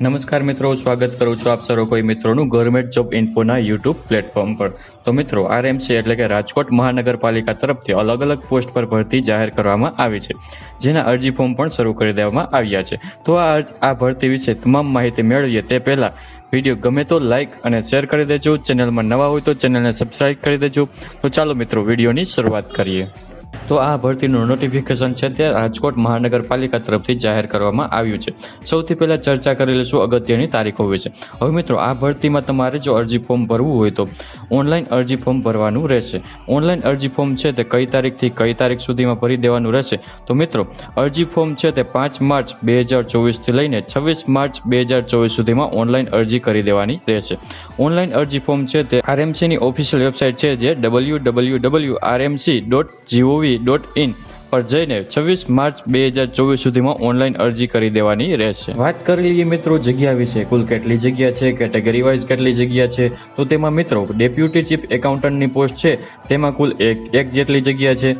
નમસ્કાર મિત્રો, સ્વાગત કરું છું આપ સર્વ કોઈ મિત્રોનું ગવર્મેન્ટ જોબ ઇન્ફોના યુટ્યુબ પ્લેટફોર્મ પર। તો મિત્રો, આરએમસી એટલે કે રાજકોટ મહાનગરપાલિકા તરફથી અલગ અલગ પોસ્ટ પર ભરતી જાહેર કરવામાં આવી છે, જેના અરજી ફોર્મ પણ શરૂ કરી દેવામાં આવ્યા છે। તો આ ભરતી વિશે તમામ માહિતી મેળવીએ તે પહેલા વિડીયો ગમે તો લાઇક અને શેર કરી દેજો। ચેનલમાં નવા હોય તો ચેનલને સબસ્ક્રાઇબ કરી દેજો। તો ચાલો મિત્રો, વિડીયોની શરૂઆત કરીએ। તો આ ભરતીનું નોટિફિકેશન છે તે રાજકોટ મહાનગરપાલિકા તરફથી જાહેર કરવામાં આવ્યું છે। સૌથી પહેલાં ચર્ચા કરી લઈશું અગત્યની તારીખો વિશે। હવે મિત્રો, આ ભરતીમાં તમારે જો અરજી ફોર્મ ભરવું હોય તો ઓનલાઈન અરજી ફોર્મ ભરવાનું રહેશે। ઓનલાઈન અરજી ફોર્મ છે તે કઈ તારીખથી કઈ તારીખ સુધીમાં ભરી દેવાનું રહેશે? તો મિત્રો, અરજી ફોર્મ છે તે 5 માર્ચ 2024થી લઈને 26 માર્ચ 2024 સુધીમાં ઓનલાઈન અરજી કરી દેવાની રહેશે। ઓનલાઈન અરજી ફોર્મ છે તે આરએમસીની ઓફિશિયલ વેબસાઇટ છે જે www.rmc.gov.in પર જઈને 26 માર્ચ 2024 સુધીમાં ઓનલાઈન અરજી કરી દેવાની રહેશે। વાત કરી લઈએ મિત્રો જગ્યા વિશે, કુલ કેટલી જગ્યા છે, કેટેગરી વાઇઝ કેટલી જગ્યા છે? તો તેમાં મિત્રો ડેપ્યુટી ચીફ એકાઉન્ટન્ટની પોસ્ટ છે તેમાં કુલ એક જેટલી જગ્યા છે।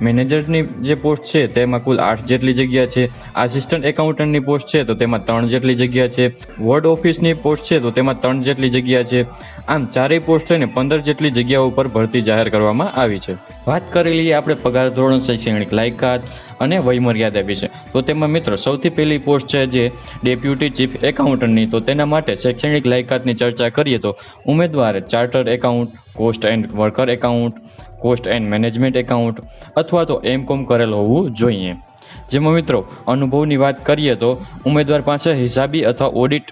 મેનેજરની જે પોસ્ટ છે તેમાં કુલ 8 જેટલી જગ્યા છે। આસિસ્ટન્ટ એકાઉન્ટન્ટની પોસ્ટ છે તો તેમાં 3 જેટલી જગ્યા છે। વોર્ડ ઓફિસની પોસ્ટ છે તો તેમાં 3 જેટલી જગ્યા છે। આમ ચારેય પોસ્ટ થઈને 15 જેટલી જગ્યાઓ પર ભરતી જાહેર કરવામાં આવી છે। વાત કરી લઈએ આપણે પગાર ધોરણ, શૈક્ષણિક લાયકાત અને વયમર્યાદા વિશે। તો તેમાં મિત્રો સૌથી પહેલી પોસ્ટ છે જે ડેપ્યુટી ચીફ એકાઉન્ટન્ટની, તો તેના માટે શૈક્ષણિક લાયકાતની ચર્ચા કરીએ તો ઉમેદવારે chartered account, cost and worker account, cost and management account અથવા તો એમકોમ કરેલ હોવું જોઈએ। જેમાં મિત્રો અનુભવની વાત કરીએ તો ઉમેદવાર પાસે હિસાબી અથવા ઓડિટ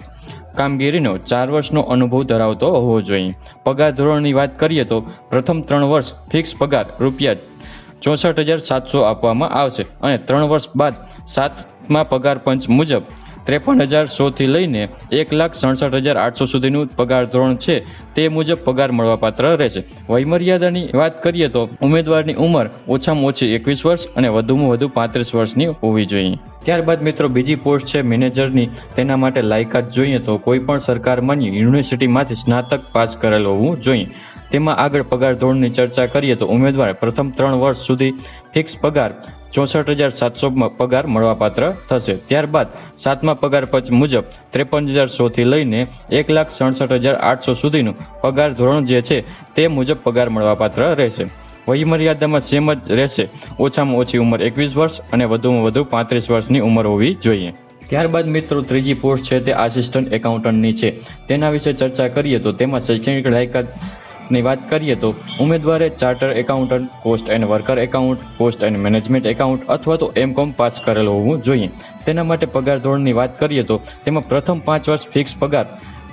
કામગીરીનો 4 વર્ષનો અનુભવ ધરાવતો હોવો જોઈએ। પગાર ધોરણની વાત કરીએ તો પ્રથમ 3 વર્ષ ફિક્સ પગાર ₹64,700 આપવામાં આવશે અને 3 વર્ષ બાદ 7મા પગાર પંચ મુજબ 53,100 થી લઈને 1,67,800 સુધીનું પગાર ધોરણ છે તે મુજબ પગાર મળવાપાત્ર રહેશે। વયમર્યાદાની વાત કરીએ તો ઉમેદવારની ઉંમર ઓછામાં ઓછી 21 વર્ષ અને વધુમાં વધુ 35 વર્ષની હોવી જોઈએ। ત્યારબાદ મિત્રો બીજી પોસ્ટ છે મેનેજરની। તેના માટે લાયકાત જોઈએ તો કોઈ પણ સરકાર માન્ય યુનિવર્સિટીમાંથી સ્નાતક પાસ કરેલ હોવું જોઈએ। તેમાં આગળ પગાર ધોરણની ચર્ચા કરીએ તો ઉમેદવારે પ્રથમ 3 વર્ષ સુધી ફિક્સ પગાર 64,700 પગાર મળવાપાત્ર થશે। ત્યારબાદ 7મા પગાર પંચ મુજબ 53,100 થી લઈને 1,67,800 સુધીનું પગાર ધોરણ જે છે તે મુજબ પગાર મળવાપાત્ર રહેશે। વયમર્યાદામાં સેમ જ રહેશે, ઓછામાં ઓછી ઉંમર 21 વર્ષ અને વધુમાં વધુ 35 વર્ષની ઉંમર હોવી જોઈએ। ત્યારબાદ મિત્રો ત્રીજી પોસ્ટ છે તે આસિસ્ટન્ટ એકાઉન્ટન્ટની છે। તેના વિશે ચર્ચા કરીએ તો તેમાં શૈક્ષણિક લાયકાતની વાત કરીએ તો ઉમેદવારે charter accountant, cost and worker account, cost and management account અથવા તો એમકોમ પાસ કરેલ હોવું જોઈએ। તેના માટે પગાર ધોરણની વાત કરીએ તો તેમાં પ્રથમ 5 વર્ષ ફિક્સ પગાર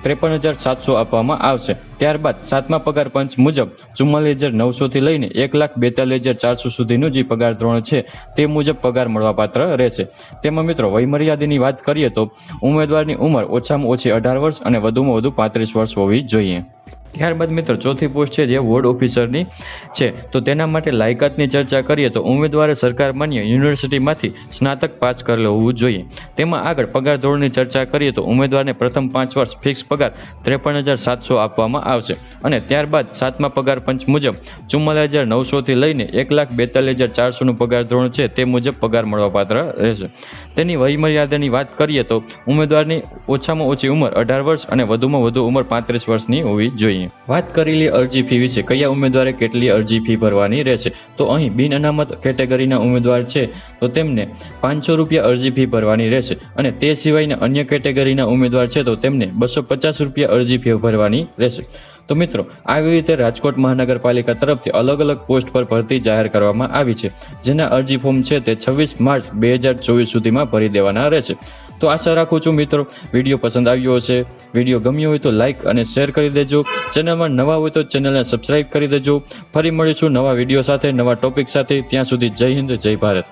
53,700 આપવામાં આવશે। ત્યારબાદ 7મા પગાર પંચ મુજબ 44,900 થી લઈને 1,42,400 સુધીનું જે પગાર ધોરણ છે તે મુજબ પગાર મળવાપાત્ર રહેશે। તેમાં મિત્રો વયમર્યાદાની વાત કરીએ તો ઉમેદવારની ઉંમર ઓછામાં ઓછી 18 વર્ષ અને વધુમાં વધુ 35 વર્ષ હોવી જોઈએ। ત્યારબાદ મિત્રો ચોથી પોસ્ટ છે જે વોર્ડ ઓફિસરની છે। તો તેના માટે લાયકાતની ચર્ચા કરીએ તો ઉમેદવારે સરકાર માન્ય યુનિવર્સિટીમાંથી સ્નાતક પાસ કરેલ હોવું જોઈએ। તેમાં આગળ પગાર ધોરણની ચર્ચા કરીએ તો ઉમેદવારને પ્રથમ 5 વર્ષ ફિક્સ પગાર 53,700 આપવામાં આવશે અને ત્યારબાદ 7મા પગાર પંચ મુજબ 44,900 થી લઈને 1,42,400નું પગાર ધોરણ છે તે મુજબ પગાર મળવાપાત્ર રહેશે। તેની વયમર્યાદાની વાત કરીએ તો ઉમેદવારની ઓછામાં ઓછી ઉંમર 18 વર્ષ અને વધુમાં વધુ ઉંમર 35 વર્ષની હોવી જોઈએ। વાત કરી લઈએ અરજી ફી વિશે, કયા ઉમેદવારે કેટલી અરજી ફી ભરવાની રહેશે? તો અહીં બિન અનામત કેટેગરીના ઉમેદવાર છે તો તેમને ₹500 અરજી ફી ભરવાની રહેશે અને તે સિવાયના અન્ય કેટેગરીના ઉમેદવાર છે તો તેમને ₹250 અરજી ફી ભરવાની રહેશે। તો મિત્રો, આવી રીતે રાજકોટ મહાનગરપાલિકા તરફથી અલગ અલગ પોસ્ટ પર ભરતી જાહેર કરવામાં આવી છે, જેના અરજી ફોર્મ છે તે 26 માર્ચ 2024 સુધીમાં ભરી દેવાના રહેશે। તો આશા રાખું છું મિત્રો વિડીયો પસંદ આવ્યો હશે। વિડીયો ગમ્યો હોય તો લાઇક અને શેર કરી દેજો। ચેનલમાં નવા હોય તો ચેનલને સબસ્ક્રાઇબ કરી દેજો। ફરી મળીશું નવા વિડીયો સાથે, નવા ટોપિક સાથે। ત્યાં સુધી જય હિન્દ, જય ભારત।